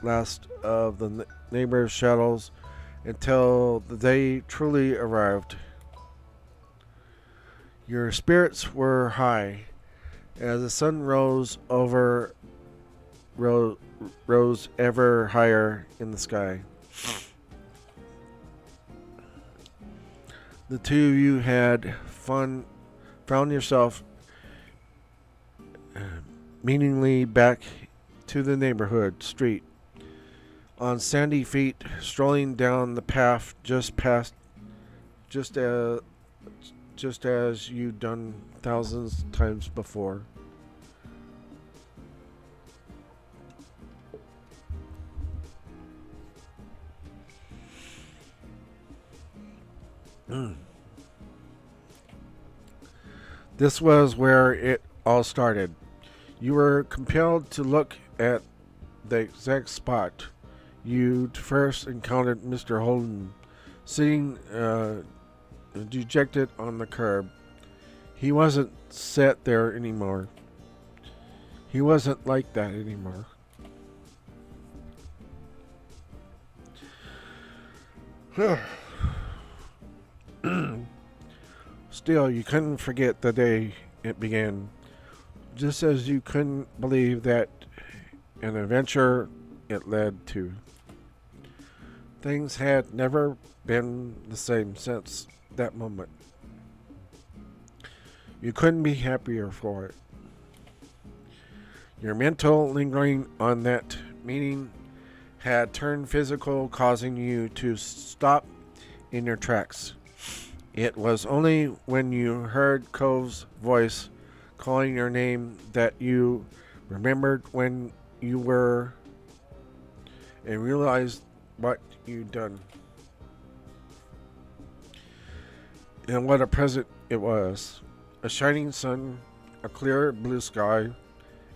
last of the neighbor's shadows until the day truly arrived. Your spirits were high as the sun rose ever higher in the sky. The two of you had found yourself meaningly back to the neighborhood street, on sandy feet, strolling down the path just as you'd done thousands of times before. This was where it all started. You were compelled to look at the exact spot you'd first encountered Mr. Holden, sitting dejected on the curb. He wasn't sat there anymore. He wasn't like that anymore. Still, you couldn't forget the day it began, just as you couldn't believe that an adventure it led to. Things had never been the same since that moment. You couldn't be happier for it. Your mental lingering on that meaning had turned physical, causing you to stop in your tracks. It was only when you heard Cove's voice calling your name that you remembered when you were and realized what you'd done. And what a present it was. A shining sun, a clear blue sky,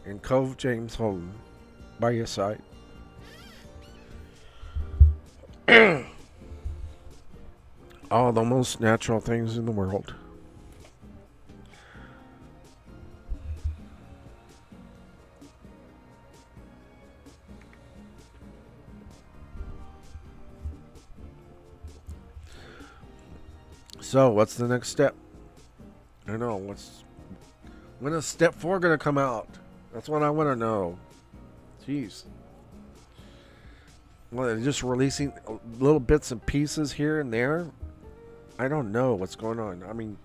and Cove James Holden by your side. All the most natural things in the world. So, what's the next step? I know, when is step 4 gonna come out? That's what I want to know. Jeez. Well, they're just releasing little bits and pieces here and there. I don't know what's going on. I mean,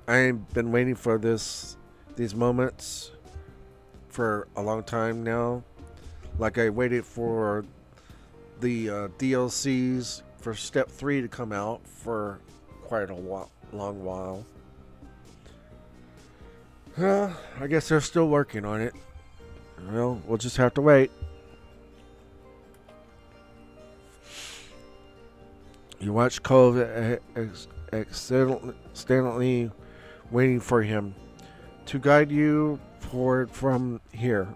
I've been waiting for these moments for a long time now. Like I waited for the DLCs for Step 3 to come out for quite a long while. I guess they're still working on it. Well, we'll just have to wait. You watch Cove excitedly waiting for him to guide you forward from here.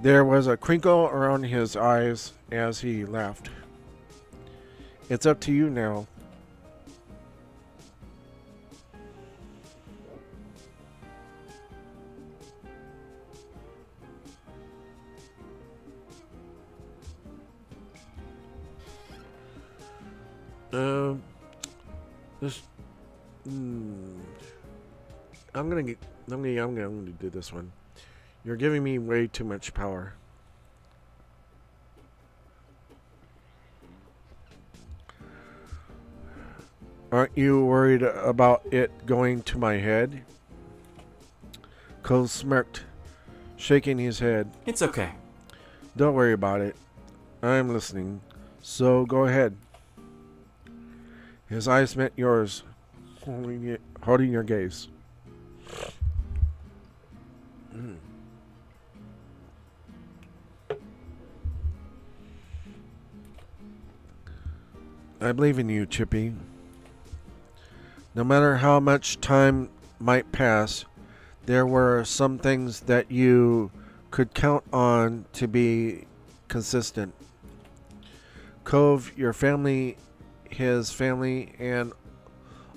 There was a crinkle around his eyes as he laughed. It's up to you now. I'm gonna do this one. You're giving me way too much power. Aren't you worried about it going to my head? Cole smirked, shaking his head. It's okay. Don't worry about it. I'm listening. So go ahead. His eyes met yours, holding your gaze. I believe in you, Chippy. No matter how much time might pass, there were some things that you could count on to be consistent. Cove, your family, his family, and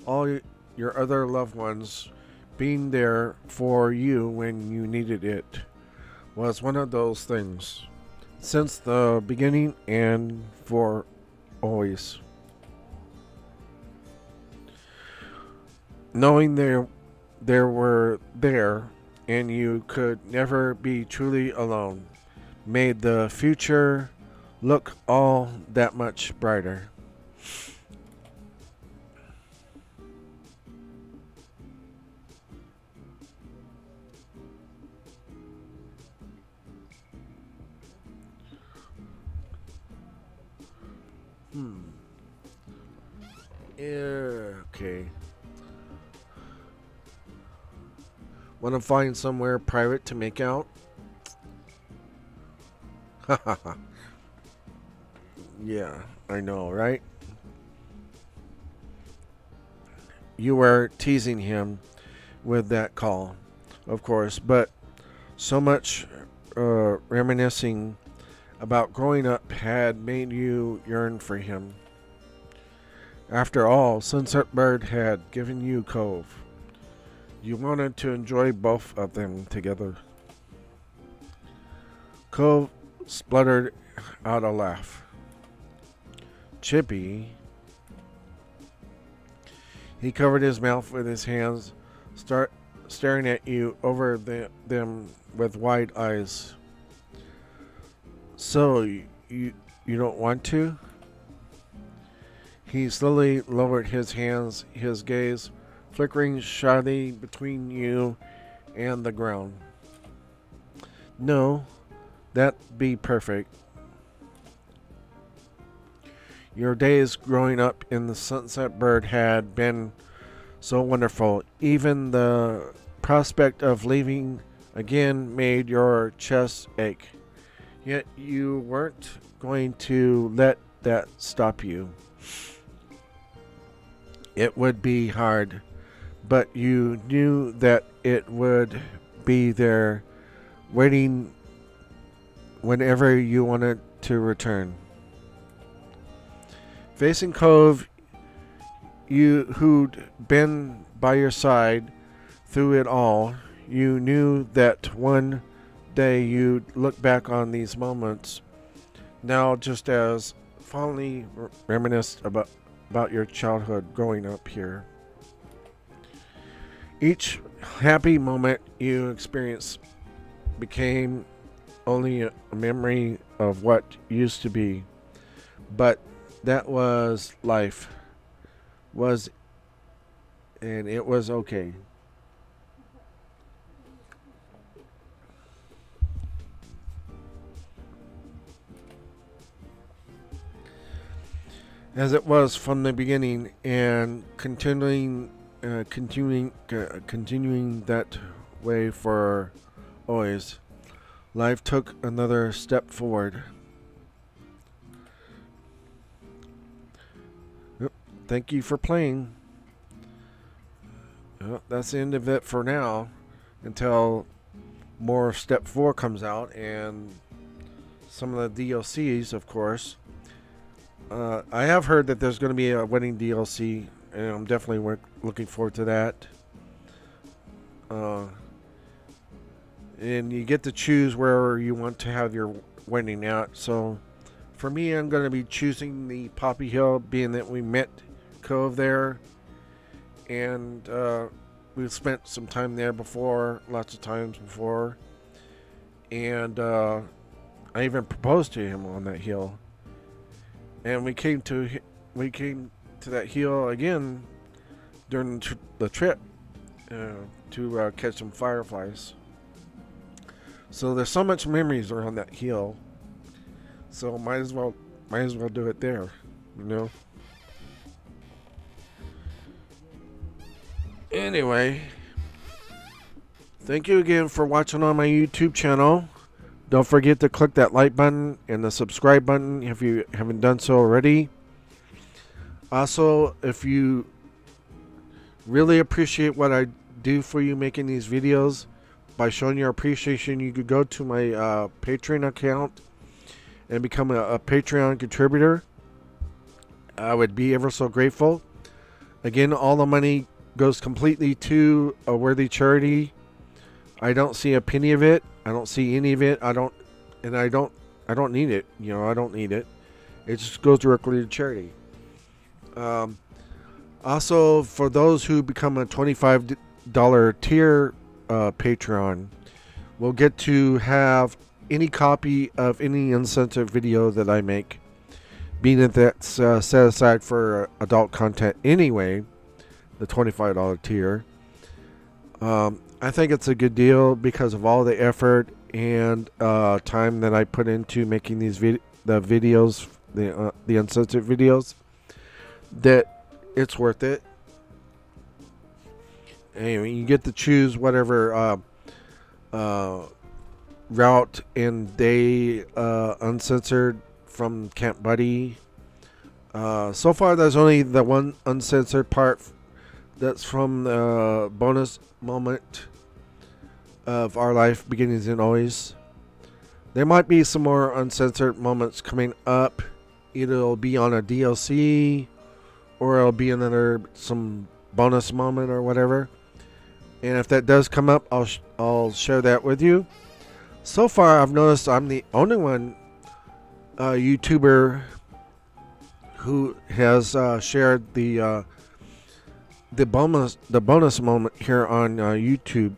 all your other loved ones being there for you when you needed it was one of those things. Since the beginning and for always. Knowing they were there and you could never be truly alone made the future look all that much brighter. Okay. Want to find somewhere private to make out? Yeah, I know, right? You were teasing him with that call, of course, but so much reminiscing about growing up had made you yearn for him. After all, Sunset Bird had given you Cove. You wanted to enjoy both of them together. Cove spluttered out a laugh. Chippy. He covered his mouth with his hands, staring at you over them with wide eyes. So, you don't want to? He slowly lowered his hands, his gaze flickering shyly between you and the ground. No, that'd be perfect. Your days growing up in the Sunset Bird had been so wonderful. Even the prospect of leaving again made your chest ache. Yet you weren't going to let that stop you. It would be hard, but you knew that it would be there waiting whenever you wanted to return. Facing Cove, who'd been by your side through it all, you knew that one day you'd look back on these moments now just as fondly reminisce about your childhood growing up here. Each happy moment you experienced became only a memory of what used to be, but that was life, and it was okay. As it was from the beginning, and continuing that way for always. Life took another step forward. Yep. Thank you for playing. Yep, that's the end of it for now, until more Step 4 comes out and some of the DLCs, of course. I have heard that there's going to be a wedding DLC, and I'm definitely looking forward to that. And you get to choose where you want to have your wedding at. So, for me, I'm going to be choosing the Poppy Hill, being that we met Cove there. And we've spent some time there before, lots of times before, and I even proposed to him on that hill. And we came to that hill again during the trip to catch some fireflies. So there's so much memories around that hill. So might as well do it there, you know. Anyway, thank you again for watching on my YouTube channel. Don't forget to click that like button and the subscribe button if you haven't done so already. Also, if you really appreciate what I do for you making these videos, by showing your appreciation, you could go to my Patreon account and become a Patreon contributor. I would be ever so grateful. Again, all the money goes completely to a worthy charity. I don't see a penny of it. I don't see any of it. I don't need it. You know, I don't need it. It just goes directly to charity. Also, for those who become a $25 tier Patreon, will get to have any copy of any uncensored video that I make, being that that's set aside for adult content anyway, the $25 tier. I think it's a good deal because of all the effort and time that I put into making these the uncensored videos, that it's worth it. Anyway, you get to choose whatever route and day uncensored from Camp Buddy. So far, there's only the one uncensored part that's from the bonus moment of Our Life Beginnings and Always. There might be some more uncensored moments coming up. Either it'll be on a DLC or it'll be some bonus moment or whatever. And if that does come up, I'll share that with you. So far, I've noticed I'm the only one YouTuber who has shared the bonus moment here on YouTube.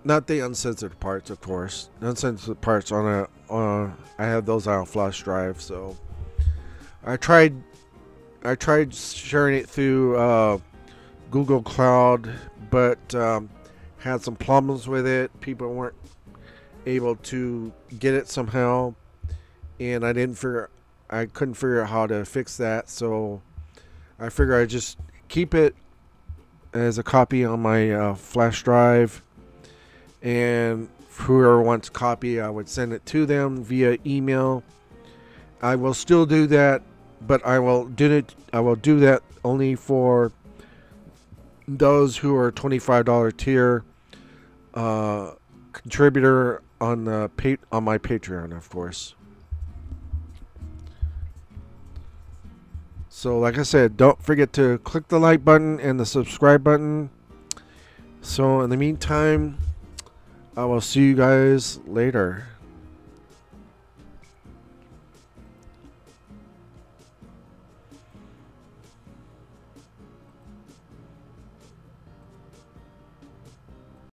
Not the uncensored parts, of course. The uncensored parts I have those on a flash drive. So I tried sharing it through Google Cloud, but had some problems with it. People weren't able to get it somehow, and I couldn't figure out how to fix that. So I figured I'd just keep it as a copy on my flash drive, and whoever wants a copy, I would send it to them via email. I will still do that, but I will do that only for those who are $25 tier contributor on my Patreon, of course. So like I said, don't forget to click the like button and the subscribe button. So in the meantime, I will see you guys later.